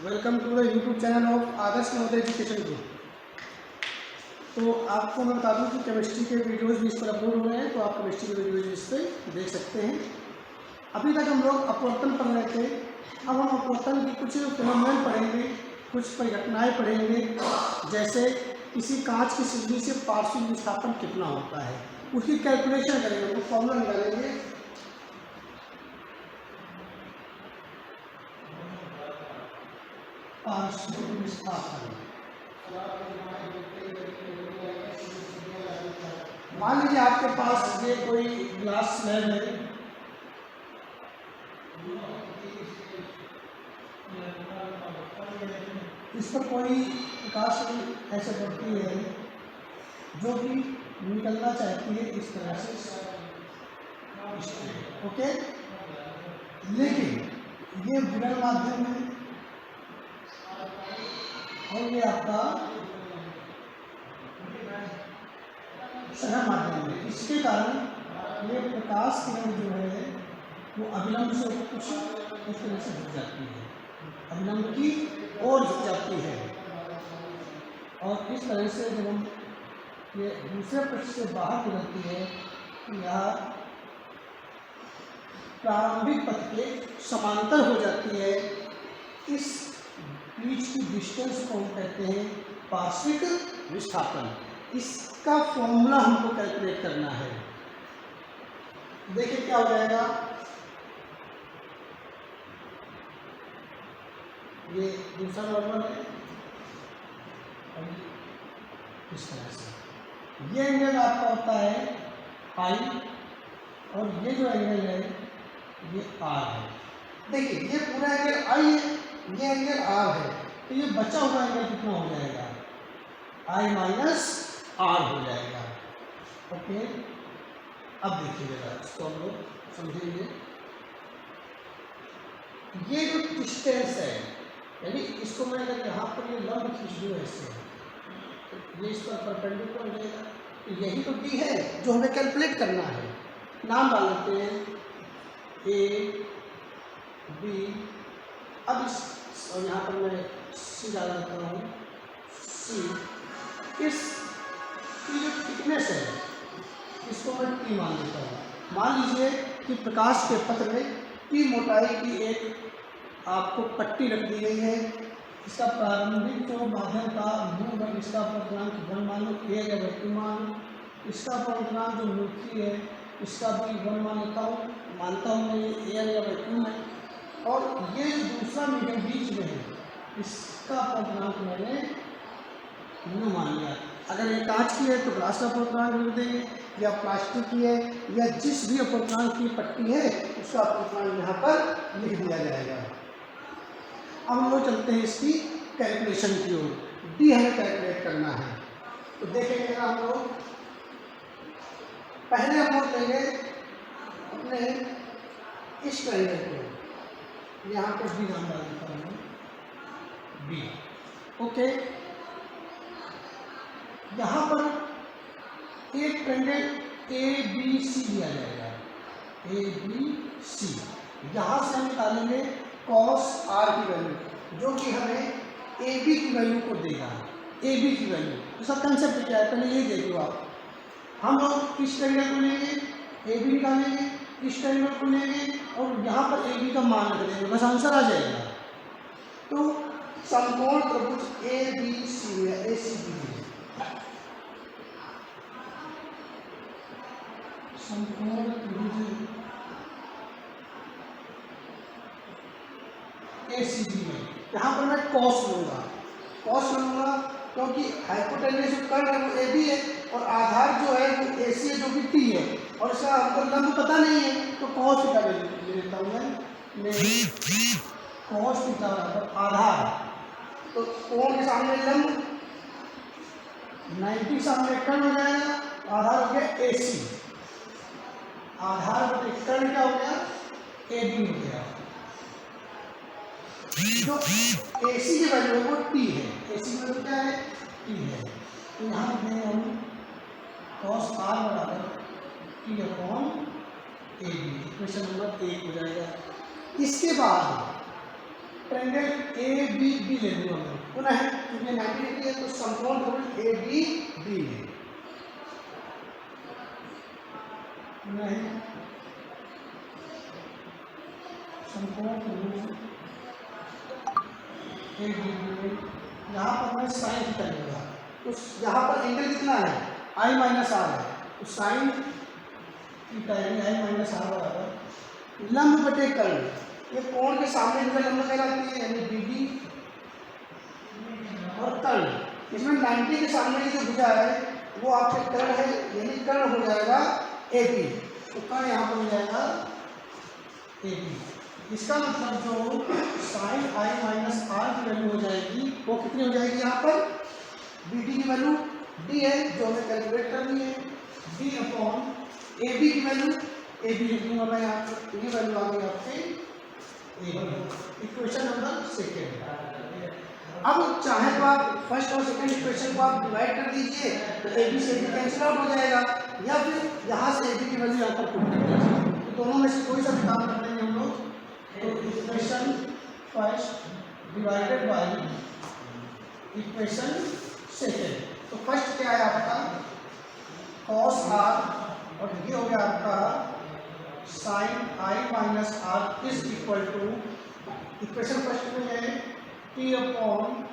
Welcome to the YouTube channel of Adarsh Navodaya education group. तो आपको मैं बता दूं कि केमिस्ट्री के वीडियोज़ भी इस पर अपलोड हो रहे हैं, तो आप केमिस्ट्री के वीडियोज़ इस पर देख सकते हैं। अभी तक हम लोग अपवर्तन पढ़ रहे थे। अब हम अपवर्तन की कुछ फिनोमेनन पढ़ेंगे, कुछ परिघटनाएँ पढ़ेंगे। जैसे किसी कांच की सिल्ली से पार्श्विक विस्थापन कितना होता है, उसकी कैलकुलेशन करेंगे, वो फॉर्मूला निकालेंगे। पार्श्विक विस्थापन, मान लीजिए आपके पास ये कोई ग्लास स्लैब है, इस पर कोई प्रकाश ऐसे पड़ती है जो कि निकलना चाहती है इस तरह से, ओके। लेकिन ये विरल माध्यम है और ये आपका सरल माध्यम है। इसके कारण ये प्रकाश किरण जो है वो अभिलंब से कुछ इस तरह से झुक जाती है, अभिलंब की ओर झुक जाती है। और इस तरह से जब हम ये दूसरे पृष्ठ से बाहर गुजरती है तो यह प्रारंभिक पथ के समांतर हो जाती है। इस बीच की डिस्टेंस को हम कहते हैं पार्श्विक विस्थापन। इसका फॉर्मूला हमको कैलकुलेट करना है। देखिए क्या हो जाएगा, ये दूसरा नॉर्मल है इस तरह से। ये एंगल आपका होता है पाई और ये जो एंगल है ये आर है। देखिए ये पूरा एंगल आई है, ये एंगल आर है, तो ये बचा हुआ एंगल कितना हो जाएगा, आई माइनस आर हो जाएगा। ओके, अब देखिएगा इसको हम लोग समझेंगे। ये जो डिस्टेंस है, यानी इसको मैं अगर यहाँ पर ये लंब खींच दूँ ऐसे, ये इस पर परपेंडिकुलर हो जाएगा, तो यही तो डी है जो हमें कैलकुलेट करना है। नाम डाल लेते हैं ए बी। अब इस और यहाँ पर मैं सी डाल देता हूँ, सी। इस की जो थिकनेस है इसको मैं टी मान लेता हूँ। मान लीजिए कि प्रकाश के पथ में टी मोटाई की एक आपको पट्टी रख दी गई है। इसका प्रारंभिक जो माध्यम का मूल है, इसका अपवर्तनांक 1 मान लो, ए या वर्तमान। इसका अपवर्तनांक जो न्यूट्री है इसका भी 1 मानता हूँ मैं, ये एयर या वैक्यूम है। और ये जो दूसरा मीडियम बीच में है इसका अपवर्तनांक मैंने न्यू मान लिया। अगर ये कांच की है तो ग्लास का अपवर्तनांक लिख देंगे, या प्लास्टिक की है या जिस भी अपवर्तनांक की पट्टी है उसका अपवर्तनांक यहाँ पर लिख दिया जाएगा। अब हम लोग चलते हैं इसकी कैलकुलेशन की ओर। डी हमें कैलकुलेट करना है, तो देखेंगे हम लोग। पहले हम लोग लेंगे अपने इस ट्रायंगल को, यहाँ पर डी नाम डाल देता हूँ, बी। ओके, यहाँ पर एक ट्रायंगल ए बी सी दिया जाएगा, ए बी सी। यहाँ से हम निकालेंगे कॉस आर की वैल्यू, जो कि हमें ए बी की वैल्यू को देगा। ए बी की वैल्यू, इसका कंसेप्ट क्या है पहले ये देखो आप। हम लोग इस ट्रायंगल को लेंगे, ए बी निकालेंगे, इस ट्रायंगल को लेंगे और यहाँ पर ए बी का मान रख देंगे, बस आंसर आ जाएगा। तो समकोण त्रिभुज ए बी सी या ए सी बी, समकोण त्रिभुज ACB में यहाँ पर मैं कॉस लूँगा क्योंकि हाइपोटेन्यूज जो कर्ण है वो AB है और आधार जो है वो AC है जो कि T है, और इसका हमको लंब पता नहीं है तो कॉस थीटा ले लेता हूँ मैं कॉस थीटा बराबर आधार। तो कोण के सामने लंब 90 सामने कर्ण हो जाएगा, आधार हो गया AC, आधार बटे कर्ण क्या हो गया, AB हो गया। जो AC की वैल्यू है वो T है, AC की वैल्यू क्या है, T है। तो यहाँ पे हम cos R बराबर T upon AB, equation number 1 हो जाएगा। इसके बाद ट्रायंगल ए बी बी ले लूँगा मैं पुनः, क्योंकि 90 डिग्री है तो समकोण त्रिभुज ए बी बी है पुनः समकोण त्रिभुज ए बी बी। यहाँ पर मैं साइन थीटा लूँगा, तो यहाँ पर एंगल कितना है आई माइनस आर है, तो साइन थीटा यानी आई माइनस आर बराबर लंब बटे कर्ण, ये कोण के सामने जो लंब कहलाती है यानी बी डी और कर्ण। इसमें 90 के सामने जो भुजा है वो आपके कर्ण है यानी कर्ण हो जाएगा ए बी, तो कर्ण यहाँ पर हो जाएगा ए बी। इसका मतलब जो साइन आई माइनस आर की वैल्यू हो जाएगी वो कितनी हो जाएगी, यहाँ पर बी डी की वैल्यू डी है जो हमें कैलकुलेट करनी है, डी अपॉन ए बी की वैल्यू ए बी लिख दूंगा मैं यहाँ पर, ये वैल्यू आ गई आपके A B. Equation number second. अब चाहे तो आप फर्स्ट और सेकंड इक्वेशन को आप डिवाइड कर दीजिए तो ए बी से बी कैंसिल आउट हो जाएगा, या फिर यहाँ से ए बी की वैल्यू यहाँ पर पुट कर दीजिए, तो दोनों में से कोई सा भी काम कर लेंगे हम लोग। तो equation first divided by equation second, तो फर्स्ट क्या है आपका कॉस आर और ये हो गया आपका sine I minus R is equal to, equation first में है टी अपॉन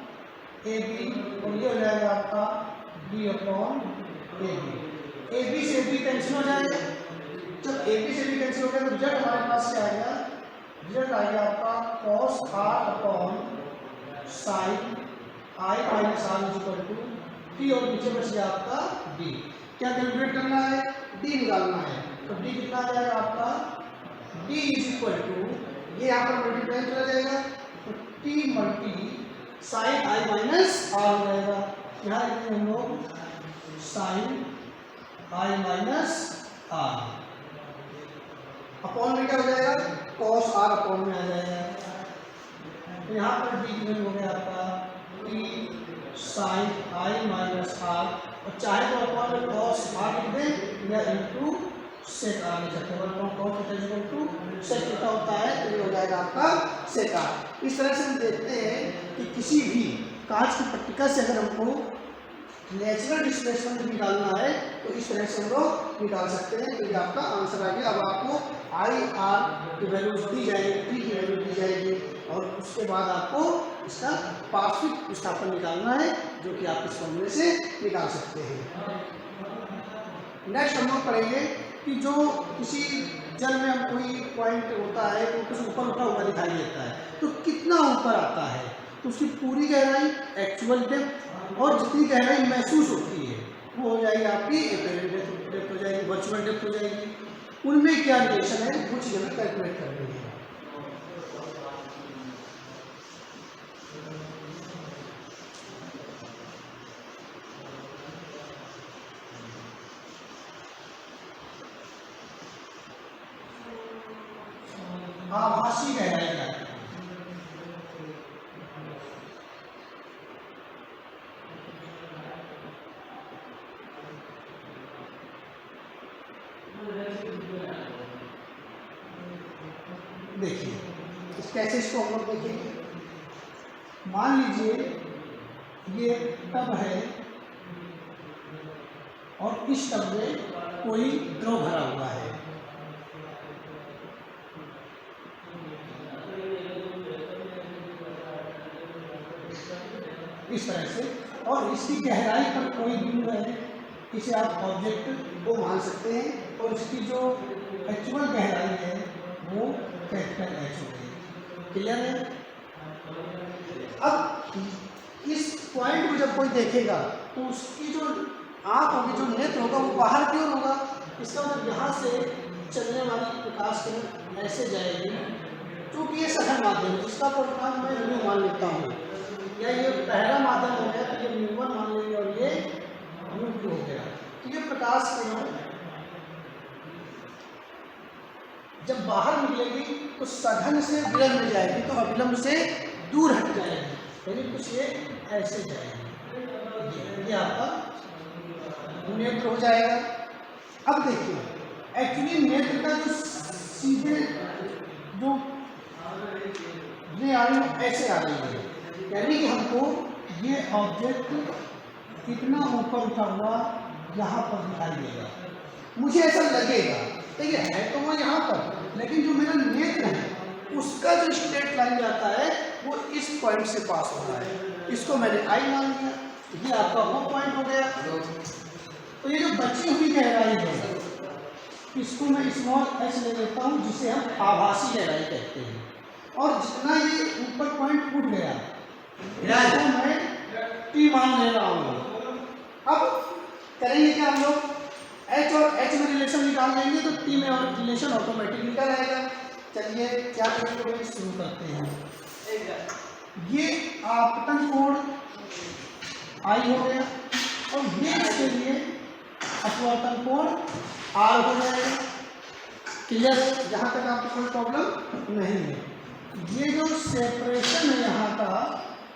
ए बी और ये हो जाएगा आपका डी अपॉन ए बी से बी कैंसिल हो जाएगा, जब ए बी से बी कैंसिल हो गया तो रिजल्ट हमारे पास से आएगा, रिजल्ट आएगा आपका cos R upon sine I minus R is equal to T और नीचे बच गया आपका डी। क्या कैलकुलेट करना है, डी निकालना है, तो डी कितना आ जाएगा आपका डी इज इक्वल टू, ये यहाँ पर मल्टीप्लाई चला जाएगा तो T multi sine I minus R हो जाएगा, यहाँ लिखते हैं हम लोग sine I minus R upon में क्या हो जाएगा कॉस आर अपॉन में आ जाएगा, तो यहाँ पर डी की हो गया आपका T sine I minus R, और चाहे तो अपॉन में कॉस आर लिख दें या इनटू सेक आर लिख सकते हैं, cos theta equal to sec theta होता है तो ये हो जाएगा आपका सेक आर। इस तरह से हम देखते हैं कि किसी भी कांच की पट्टिका से अगर हमको नेचुरल डिस्प्लेसमेंट निकालना है तो इस तरह से हम लोग निकाल सकते हैं, तो ये आपका आंसर आ गया। अब आपको आई आर की वैल्यू दी जाएगी, टी की वैल्यू दी जाएगी और उसके बाद आपको इसका पार्श्विक विस्थापन निकालना है जो कि आप इस फॉर्मूले से निकाल सकते हैं। नेक्स्ट हम लोग पढ़ेंगे कि जो किसी जल में हम कोई पॉइंट होता है तो कुछ ऊपर उठा हुआ दिखाई देता है तो कितना ऊपर आता है, तो उसकी पूरी गहराई एक्चुअल डेप्थ और जितनी गहराई महसूस होती है वो हो जाएगी आपकी डेप्थ हो जाएगी, वर्चुअल डेप्थ हो जाएगी। उनमें क्या रिलेशन है वो चीज़ हमें कैलकुलेट करनी है। आभासी गहराई क्या है, देखिए कैसे इसको हम लोग देखेंगे। मान लीजिए ये टब है और इस टब में कोई द्रव भरा हुआ है, इस तरह से, और इसकी गहराई पर कोई बिंदु है, इसे आप ऑब्जेक्ट को मान सकते हैं और इसकी जो एक्चुअल गहराई है वो कैपिटल एच होगी। क्लियर है। अब इस पॉइंट को जब कोई देखेगा तो उसकी जो आँख होगी, जो नेत्र होगा वो बाहर की ओर होगा, इसका मतलब यहाँ से चलने वाली प्रकाश किरण ऐसे जाएगी, क्योंकि ये सघन माध्यम है जिसका परिमाण मैं म्यू मान लेता हूँ, या ये पहला माध्यम हो गया तो ये म्यू1 मान लेंगे और ये म्यू2 हो गया। तो ये प्रकाश किरण जब बाहर निकलेगी तो सघन से विलंब में जाएगी, तो अविलंब से दूर हट जाएगी, यानी कुछ ये ऐसे जाएगी, ये आपका नेत्र हो जाएगा। अब देखिए एक्चुअली नेत्र का जो सीधे जो ये आ रही है ऐसे आ रही है, यानी कि हमको ये ऑब्जेक्ट कितना ऊपर उठा हुआ यहाँ पर दिखाई देगा, मुझे ऐसा लगेगा। ठीक है तो वो यहाँ पर, लेकिन जो मेरा नेत्र है उसका जो स्ट्रेट लाइन जाता है वो इस पॉइंट से पास हो रहा है, इसको मैंने आई मान लिया, ये आपका वो पॉइंट हो गया। तो ये जो बची हुई गहराई है इसको मैं स्मॉल h ले लेता हूँ, जिसे हम आभासी गहराई कहते हैं, और जितना ये ऊपर पॉइंट उठ गया इसको मैं t मान ले रहा हूँ। अब करेंगे क्या हम लोग, h और h में रिलेशन निकाल लेंगे तो t में और रिलेशन ऑटोमेटिक निकल आएगा। चलिए क्या करेंगे, शुरू करते हैं। ये आपतन कोण I हो गया और ये इसके लिए अपवर्तन कोण R हो जाएगा। क्लियर, जहाँ तक आपको कोई प्रॉब्लम नहीं है। ये जो सेपरेशन है यहाँ का,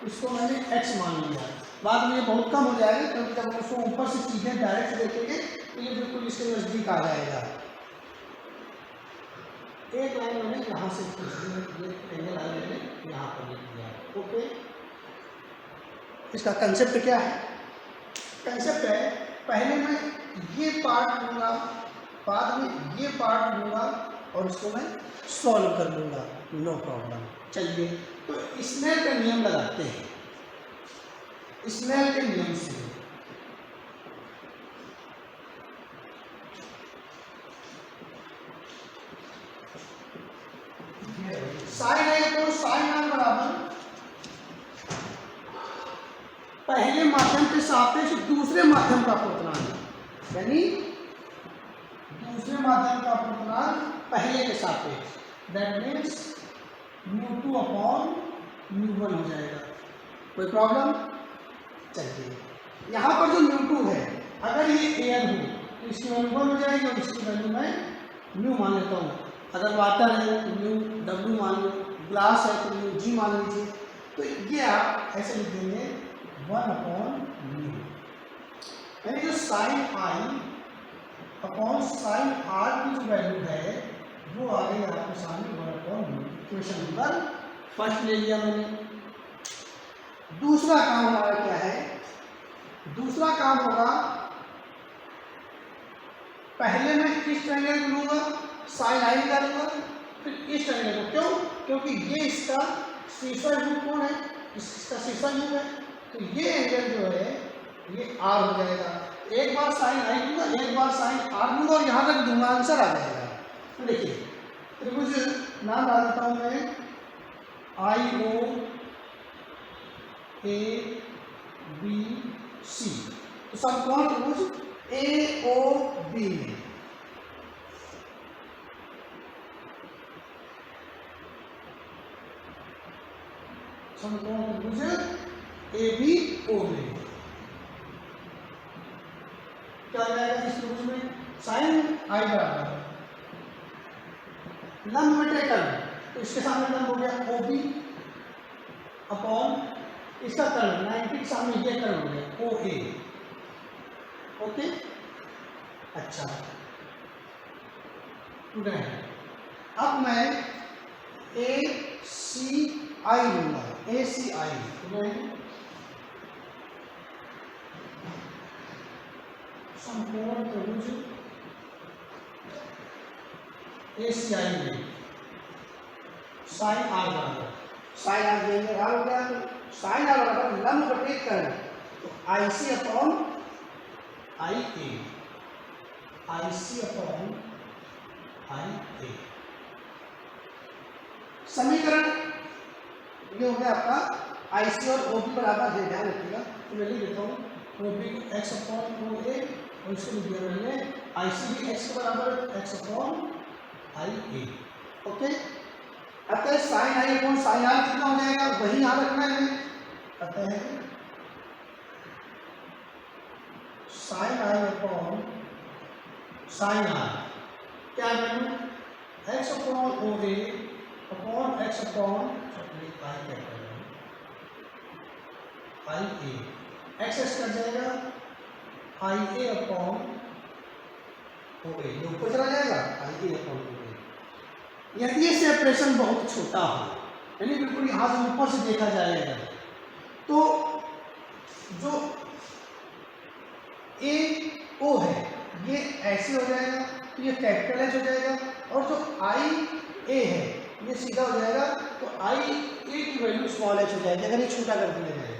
इसको मैंने x मान लिया, बाद में ये बहुत कम हो जाएगा क्योंकि जब हम उसको ऊपर से चीजें डायरेक्ट देखेंगे तो ये बिल्कुल इसके नजदीक आ जाएगा। एक लाइन मैंने यहाँ से एंगल लाइन मैंने यहाँ पर लिख दिया। ओके, इसका कंसेप्ट क्या है, कंसेप्ट है पहले मैं ये पार्ट लूँगा, बाद में ये पार्ट लूँगा और इसको मैं सॉल्व कर लूँगा, नो प्रॉब्लम। चलिए तो स्नेल का नियम लगाते हैं, स्नेल के नियम से साइन आई को साइन आर बराबर पहले माध्यम के सापेक्ष दूसरे माध्यम का अपवर्तनांक, यानी दूसरे माध्यम का अपवर्तनांक पहले के सापेक्ष, दैट मीन्स μ2 अपॉन μ1 हो जाएगा। कोई प्रॉब्लम? चलिए यहाँ पर जो μ2 है अगर ये एयर हो तो इसकी वैल्यू 1 हो जाएगी और इसकी वैल्यू मैं म्यू मान लेता हूँ। अगर वाटर है तो म्यू W मान लो, ग्लास है तो म्यू G मान लीजिए। तो ये आप ऐसे लिख देंगे 1 अपॉन म्यू, यानी जो sine I upon sine R की जो वैल्यू है वो आ गई आपके सामने 1 upon mu. Equation number first ले लिया मैंने। दूसरा काम हमारा क्या है, दूसरा काम होगा पहले मैं इस ट्रायंगल को लूँगा, साइन आई निकालूंगा, फिर इस ट्रायंगल को, क्यों? क्योंकि ये इसका शीर्षक रूप कोण है, इसका शीर्षक रूप है, तो ये एंगल जो है ये आर हो जाएगा। एक बार साइन आई लूँगा, एक बार साइन आर लूँगा और यहाँ तक दूंगा, आंसर आ जाएगा। तो देखिए त्रिभुज नाम डाल देता हूँ मैं, आई ओ ए बी सी, तो समकोण त्रिभुज ए ओ बी में समकोण त्रिभुज ए बी ओ में क्या आ जाएगा इस त्रिभुज में, साइन आई बराबर लंब में ट्रेकल, तो इसके सामने लंब हो गया ओ बी अपॉन इसका कर्ण 90 के सामने ये कर्ण हो गया ओ ए। ओके, अच्छा अब मैं ए सी आई लूंगा, ए सी आई संपूर्ण त्रिभुज ए सी आई में साइन आर बराबर, साइन आर देंगे आर हो गया, तो साइन आर बराबर लंब बटे कर्ण, तो आई सी upon I A, I C upon I ए। समीकरण ये हो गया आपका आई सी और ओ बी बराबर है, ध्यान रखिएगा। तो मैं लिख देता हूँ O B X upon O A, और इसको लिख दिया मैंने आई सी भी एक्स के बराबर है, x upon I A. Okay, अतः sine I upon sine R कितना हो जाएगा, वही यहाँ रखना है। अतः sine I upon sine R क्या है, x upon O A upon x upon I A, x x कर जाएगा आई ए अपॉन ओ ए, ऊपर चला जाएगा आई ए अपॉन ओ ए। यदि ये सेपरेशन बहुत छोटा हो यानी बिल्कुल यहाँ से ऊपर से देखा जाए अगर, तो जो ए ओ है ये ऐसे हो जाएगा, तो ये कैपिटल एच हो जाएगा, और जो आई ए है ये सीधा हो जाएगा, तो आई ए की वैल्यू स्मॉल एच हो जाएगी अगर ये छोटा कर दिया जाए।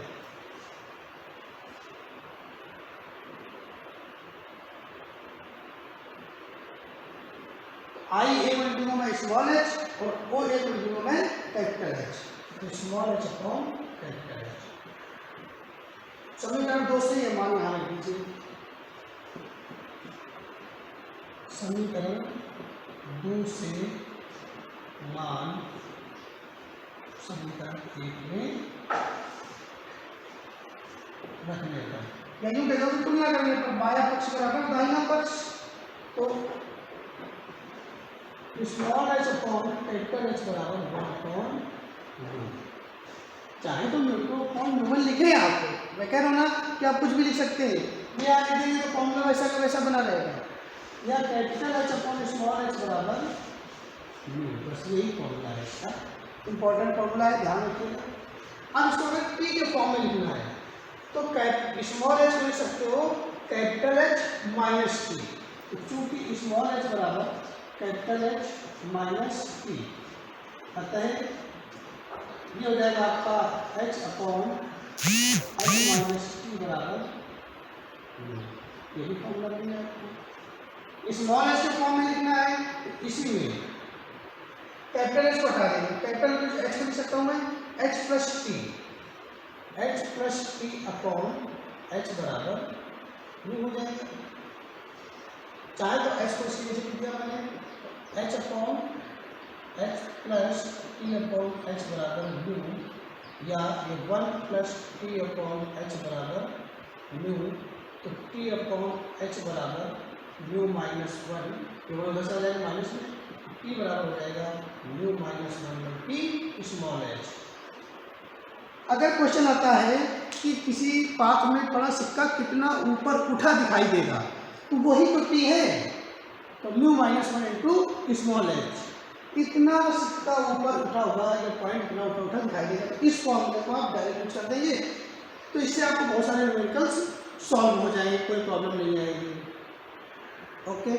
I A will be known as small H और O A will be known as capital H, तो small H upon capital H. समीकरण 2 से ये मान यहाँ लिख दीजिए, समीकरण 2 से मान समीकरण 1 में रखने पर, या यूं कह दो कि तुलना करने पर बायां पक्ष बराबर दाहिना पक्ष, तो small H upon capital H बराबर 1/2। चाहे तो न्यूमन लिखे आपको, मैं कह रहा हूँ ना कि आप कुछ भी लिख सकते हैं, ये आप लिखेंगे तो फॉर्मूला वैसा का वैसा बना रहेगा, या capital H upon small H बराबर बस यही फॉर्मूला है इसका, इंपॉर्टेंट फॉर्मूला है, ध्यान रखिएगा। अब इसको अगर पी के फॉर्म में लिखना है तो स्मॉल एच लिख सकते हो कैपिटल एच माइनस टी, तो चूंकि स्मॉल एच बराबर कैपिटल एच माइनस टी, अतः ये हो जाएगा आपका H upon H minus T बराबर, ये भी फॉर्मूला बन गया आपको। स्मॉल एच के फॉर्म में लिखना है तो इसी में कैपिटल एच को हटा देंगे, कैपिटल एच को लिख सकता हूँ मैं H plus T upon H बराबर ये हो जाएगा। चाहे तो एच को इसकी वजह लिख दिया मैंने H upon H plus T upon H बराबर न्यू, या ये 1 प्लस टी अपॉन एच बराबर न्यू, तो टी अपॉन एच बराबर न्यू माइनस 1, ये वो उधर से आ जाएगा माइनस में, टी बराबर हो जाएगा new minus 1 T small H. अगर क्वेश्चन आता है कि किसी पाथ में पड़ा सिक्का कितना ऊपर उठा दिखाई देगा, तो वही तो टी है, तो new minus 1 into small H, इतना सिक्का ऊपर उठा होगा या पॉइंट इतना ऊपर उठा दिखाई देगा, तो इस फॉर्मूले को आप डायरेक्ट यूज कर देंगे, तो इससे आपको बहुत सारे न्यूमेरिकल्स सॉल्व हो जाएंगे, कोई प्रॉब्लम नहीं आएगी। ओके,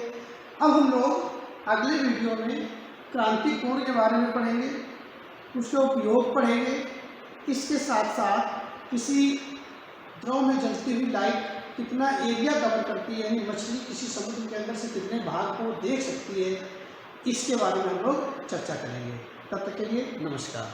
अब हम लोग अगले वीडियो में क्रांति कोण के बारे में पढ़ेंगे, उसके उपयोग पढ़ेंगे, इसके साथ साथ किसी द्रव में जलती हुई लाइट कितना एरिया कवर करती है, यानी मछली किसी समुद्र के अंदर से कितने भाग को देख सकती है, इसके बारे में हम लोग चर्चा करेंगे। तब तक के लिए नमस्कार।